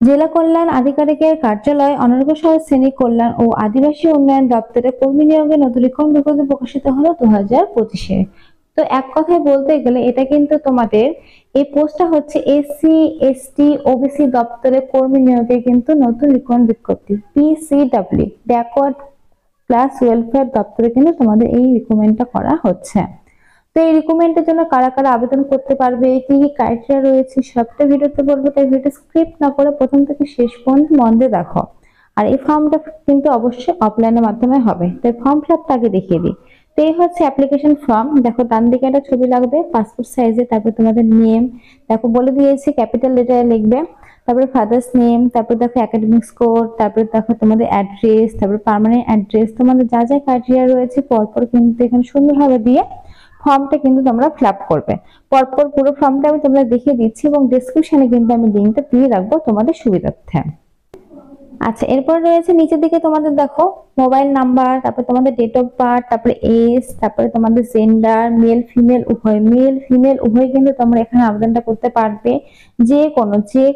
জেলা কল্যাণ আধিকারিকের কার্যালয়, অনগ্রসর শ্রেণী কল্যাণ ও আদিবাসী উন্নয়ন দপ্তরে কর্মী নিয়োগের নতুন বিজ্ঞপ্তি প্রকাশিত হলো 2025-এ। তো এক কথায় বলতে গেলে এটা কিন্তু তোমাদের এই পোস্টটা হচ্ছে এসসি এসটি ওবিসি দপ্তরে কর্মী নিয়োগের কিন্তু নতুন বিজ্ঞপ্তি, পিসিডব্লিউ ব্যাকওয়ার্ড ক্লাস ওয়েলফেয়ার দপ্তরে কিন্তু তোমাদের এই রিক্রুটমেন্টটা করা হচ্ছে। তো এই রিক্রুটমেন্টের জন্য কারা কারা আবেদন করতে পারবে, কি কি ক্রাইটেরিয়া রয়েছে, সবটা ভিডিওতে বলবো, তাই ভিডিও স্ক্রিপ্ট না করে প্রথম থেকে শেষ পর্যন্ত মন দিয়ে দেখো। আর এই ফর্মটা কিন্তু অবশ্যই অফলাইনের মাধ্যমে হবে, তাই ফর্ম ফিলআপটা আগে দেখিয়ে দিই। তো এই হচ্ছে অ্যাপ্লিকেশন ফর্ম। দেখো ডান দিকে একটা ছবি লাগবে পাসপোর্ট সাইজে, তারপর তোমাদের নেম, দেখো বলে দিয়েছি ক্যাপিটাল লেটারে লিখবে, তারপরে ফাদার্স নেম, তারপর দেখো একাডেমিক স্কোর, তারপরে দেখো তোমাদের অ্যাড্রেস, তারপর পার্মানেন্ট অ্যাড্রেস, তোমাদের যা যা ক্রাইটেরিয়া রয়েছে পরপর কিন্তু এখানে সুন্দরভাবে দিয়ে ফর্মটা কিন্তু তোমরা ফিল আপ করবে। পরপর পুরো ফর্মটা আমি তোমরা দেখিয়ে দিচ্ছি এবং ডেসক্রিপশনে কিন্তু আমি লিঙ্কটা দিয়ে রাখবো তোমাদের সুবিধার্থে। আচ্ছা, এরপর রয়েছে নিচের দিকে তোমাদের দেখো মোবাইল নাম্বার, তারপর তোমাদের ডেট অফ বার্থ, তারপরে এজ, তারপরে তোমাদের জেন্ডার, মেল ফিমেল উভয় কিন্তু তোমরা এখানে আবেদনটা করতে পারবে। যে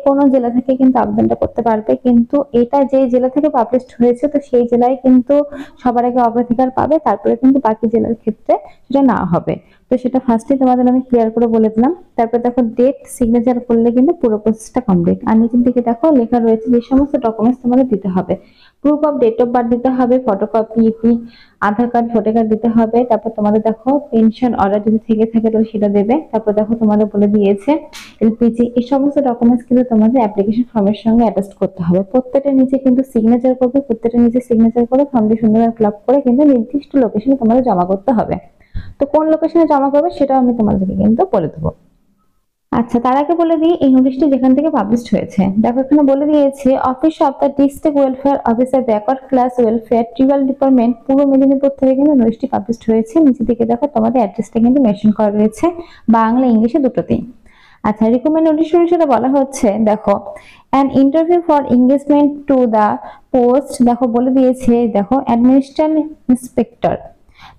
কোনো জেলা থেকে কিন্তু আবেদনটা করতে পারবে, কিন্তু এটা যে জেলা থেকে পাবলিশড হয়েছে তো সেই জেলায় কিন্তু সবার আগে অগ্রাধিকার পাবে, তারপরে কিন্তু বাকি জেলার ক্ষেত্রে সেটা না হবে। তো সেটা ফার্স্টে তোমাদের আমি ক্লিয়ার করে বলে দিলাম। তারপর দেখো ডেট সিগনেচার করলে কিন্তু পুরো প্রসেসটা কমপ্লিট। আর নিচের দিকে দেখো লেখা রয়েছে যে সমস্ত ডকুমেন্টস তোমাদের দিতে হবে। Proof of date of birth দিতে হবে, photocopy, Aadhaar card, voter card দিতে হবে। তারপর তোমাদের দেখো পেনশন অর্ডার যদি থেকে থাকে তাহলে সেটা দেবে। তারপর দেখো তোমাদের বলে দিয়েছে এলপিজি। এই সমস্ত ডকুমেন্টস কিন্তু তোমাদের অ্যাপ্লিকেশন ফর্মের সঙ্গে অ্যাটাচ করতে হবে। প্রত্যেকটা নিচে কিন্তু সিগনেচার করবে, প্রত্যেকটা নিচে সিগনেচার করে ফর্মটি সুন্দরভাবে ফিল আপ করে কিন্তু নির্দিষ্ট লোকেশনে তোমাদের জমা করতে হবে। তো কোন লোকেশনে জমা করবে সেটাও আমি তোমাদেরকে কিন্তু বলে দেবো। আচ্ছা, তার আগে বলে দিই এই নোটিশটি যেখান থেকে পাবলিশড হয়েছে। দেখো এখানে বলে দিয়েছে office of the district welfare officer backward class welfare tribal department, পূর্ব মেদিনীপুর থেকে কিন্তু নোটিশটি পাবলিশড হয়েছে। নিচের দিকে দেখো তোমাদের অ্যাড্রেসটা কিন্তু মেনশন করা রয়েছে বাংলা ইংলিশে দুটোতেই। আচ্ছা, রিকমেন্ড নোটিশ অনুসারে বলা হচ্ছে দেখো an interview for engagement to the post, দেখো বলে দিয়েছে দেখো administration inspector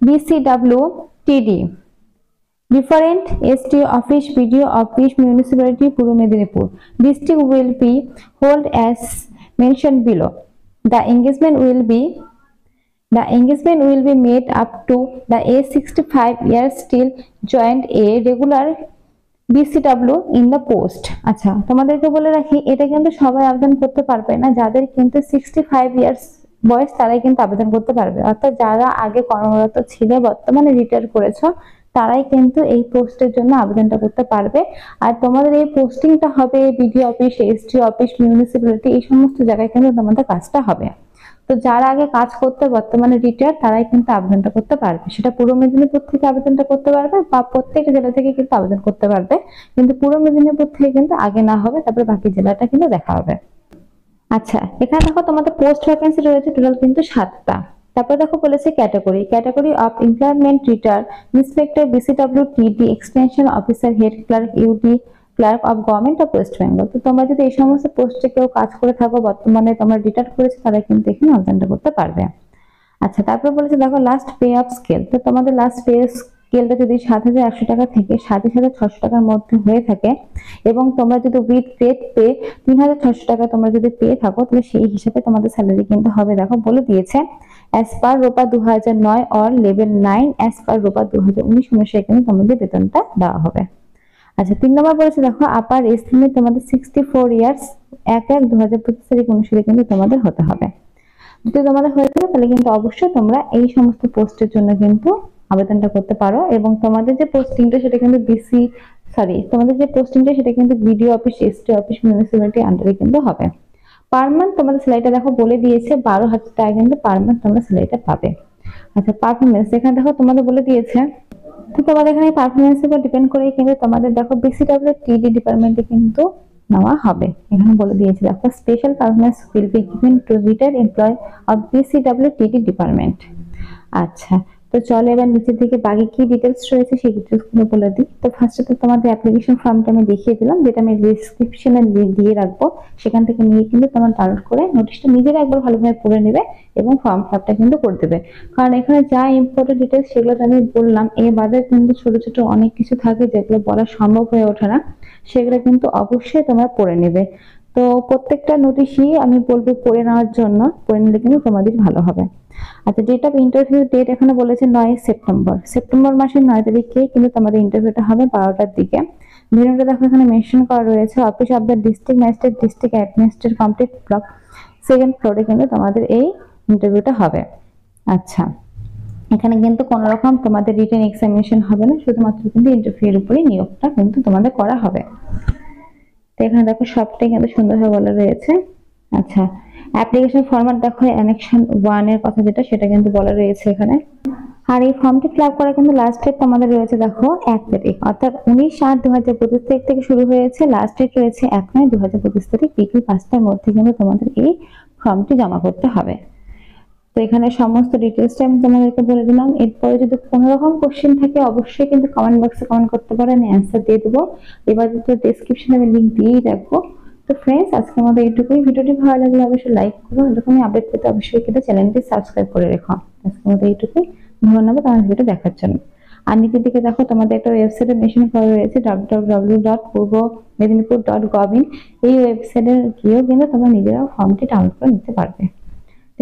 BCW TD Different STO office, BDO office, municipality, Purbo Medinipur. District will be held as mentioned below. The engagement will be made up to the age 65 years till joined a regular BCW in the post. আচ্ছা, তোমাদেরকে বলে রাখি এটা কিন্তু সবাই আবেদন করতে পারবে না। যাদের কিন্তু 65 ইয়ার্স বয়স তারাই কিন্তু আবেদন করতে পারবে। অর্থাৎ যারা আগে কর্মরত ছিল বর্তমানে রিটায়ার করেছো তারাই কিন্তু এই পোস্টের জন্য আবেদনটা করতে পারবে। আর তোমাদের এই পোস্টিংটা হবে BDO office, SDO office, municipality, এই সমস্ত জায়গায় কিন্তু তোমাদের কাজটা হবে। তো যারা আগে কাজ করতে বর্তমানে রিটায়ার তারাই কিন্তু আবেদনটা করতে পারবে। সেটা পূর্ব মেদিনীপুর থেকে আবেদনটা করতে পারবে বা প্রত্যেকটা জেলা থেকে কিন্তু আবেদন করতে পারবে, কিন্তু পূর্ব মেদিনীপুর থেকে কিন্তু আগে না হবে, তারপরে বাকি জেলাটা কিন্তু দেখা হবে। আচ্ছা, এখানে দেখো তোমাদের পোস্ট ভ্যাকেন্সি রয়েছে টোটাল কিন্তু 7টা। তারপর দেখো বলেছে category of employment return inspector BCW TD extension officer head clerk UD clerk of government of West Bengal. তো তোমরা যদি এই সমস্ত পোস্টে কেউ কাজ করে থাকো বর্তমানে তোমরা রিটায়ার করেছো তারা কিন্তু এখানে আবেদনটা করতে পারবে। আচ্ছা, তারপর বলেছে দেখো লাস্ট পে অফ স্কেল। তো তোমাদের লাস্ট পে স্কেলটা যদি 7,100 টাকা থেকে 27,600 টাকার মধ্যে হয়ে থাকে এবং তোমরা যদি উইথ গ্রেড পে 3,600 টাকা তোমরা যদি পেয়ে থাকো তাহলে সেই হিসাবে তোমাদের স্যালারি কিন্তু হবে। দেখো বলে দিয়েছে অ্যাজ পার রোপা 2009 অর লেভেল 9 অ্যাজ পার রোপা 2019 অনুসারে কিন্তু তোমাদের বেতনটা দেওয়া হবে। আচ্ছা, 3 নম্বর বলেছে দেখো আপার এজ লিমিট তোমাদের 64 ইয়ার্স 1/1/2025 তারিখ অনুসারে কিন্তু তোমাদের হতে হবে। যদি তোমাদের হয়ে থাকে তাহলে কিন্তু অবশ্যই তোমরা এই সমস্ত পোস্টের জন্য কিন্তু আবেদনটা করতে পারো। এবং তোমাদের যে পোস্টিংটা সেটা কিন্তু সেটা কিন্তু BDO office, ST office, municipality আন্ডারে কিন্তু হবে। পার মান্থ তোমাদের স্যালারিটা দেখো বলে দিয়েছে 12,000 টাকা কিন্তু পার মান্থ তোমরা স্যালারিটা পাবে। আচ্ছা, পারফরমেন্স এখানে দেখো তোমাদের বলে দিয়েছে, তো তোমাদের এখানে পারফরমেন্সের উপর ডিপেন্ড করে কিন্তু তোমাদের দেখো বিসিডব্লিউ টিডি ডিপার্টমেন্টে কিন্তু নেওয়া হবে। এখানে বলে দিয়েছে দেখো special performance will be given to retired employ of BCW TD department. আচ্ছা, তো চলো এবার নিচের দিকে বাকি কি ডিটেলস রয়েছে সেই ডিটেলস গুলো বলে দিই। তো ফার্স্টে তো তোমাদের অ্যাপ্লিকেশন ফর্মটা আমি দেখিয়ে দিলাম, যেটা আমি ডেসক্রিপশনে দিয়ে রাখবো। সেখান থেকে নিয়ে কিন্তু তোমরা ডাউনলোড করে নোটিশটা নিজেরা একবার ভালোভাবে পড়ে নেবে এবং ফর্ম ফিলআপটা কিন্তু করে দেবে। কারণ এখানে যা ইম্পর্টেন্ট ডিটেলস সেগুলো তো আমি বললাম, এর বাদে কিন্তু ছোট ছোট অনেক কিছু থাকে যেগুলো বলা সম্ভব হয়ে ওঠে না, সেগুলো কিন্তু অবশ্যই তোমরা পড়ে নেবে। তো প্রত্যেকটা নোটিশই আমি বলবো পড়ে নেওয়ার জন্য, পড়ে নিলে কিন্তু তোমাদের ভালো হবে। আচ্ছা, ডেট অফ ইন্টারভিউ ডেট এখানে বলেছে 9 সেপ্টেম্বর, সেপ্টেম্বর মাসের 9 তারিখে কিন্তু তোমাদের ইন্টারভিউটা হবে 12টার দিকে। ভিডিওটা দেখো এখানে মেনশন করা রয়েছে, office of the district magistrate district administrator complete block, second ফ্লোরে কিন্তু তোমাদের এই ইন্টারভিউটা হবে। আচ্ছা, এখানে কিন্তু কোনো রকম তোমাদের রিটেন এক্সামিনেশন হবে না, শুধুমাত্র কিন্তু ইন্টারভিউর উপরে নিয়োগটা কিন্তু তোমাদের করা হবে। তো এখানে দেখো সবটাই কিন্তু সুন্দরভাবে বলা রয়েছে। আচ্ছা, অ্যাপ্লিকেশন ফরম্যাট দেখো অ্যানেকশন 1 এর কথা যেটা, সেটা কিন্তু বলা রয়েছে এখানে। আর এই ফর্মটি ফিল আপ করা কিন্তু লাস্ট ডেট তোমাদের রয়েছে দেখো 1 তারিখ, অর্থাৎ 19/8/2025 তারিখ থেকে শুরু হয়েছে, লাস্ট ডেট রয়েছে 1/9/2025 তারিখ বিকেল 5টার মধ্যে কিন্তু তোমাদের এই ফর্মটি জমা করতে হবে। তো এখানে সমস্ত ডিটেইলসটা আমি তোমাদেরকে বলে দিলাম। এরপরে যদি কোনো রকম কোশ্চেন থাকে অবশ্যই কিন্তু কমেন্ট বক্সে কমেন্ট করতে পারো, আমি অ্যান্সার দিয়ে দেবো। এবার তো ডেসক্রিপশনে আমি লিংক দিয়েই রাখবো। তো ফ্রেন্ডস, আজকের মতো এইটুকুই। ভিডিওটি ভালো লাগলে অবশ্যই লাইক করো, এরকমই আপডেট পেতে অবশ্যই কিন্তু চ্যানেলটি সাবস্ক্রাইব করে রেখো। আজকের মতো এইটুকুই, ধন্যবাদ আমার ভিডিও দেখার জন্য। আর নিচের দিকে দেখো তোমাদের একটা ওয়েবসাইটে মেনশন করা রয়েছে www.purbo-medinipur.gov.in, এই ওয়েবসাইটে গিয়েও কিন্তু তোমরা নিজেরাও ফর্মটি ডাউনলোড করে নিতে পারবে।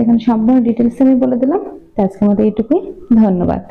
এখানে সম্পূর্ণ ডিটেলস আমি বলে দিলাম। আজকের মতো এইটুকুই, ধন্যবাদ।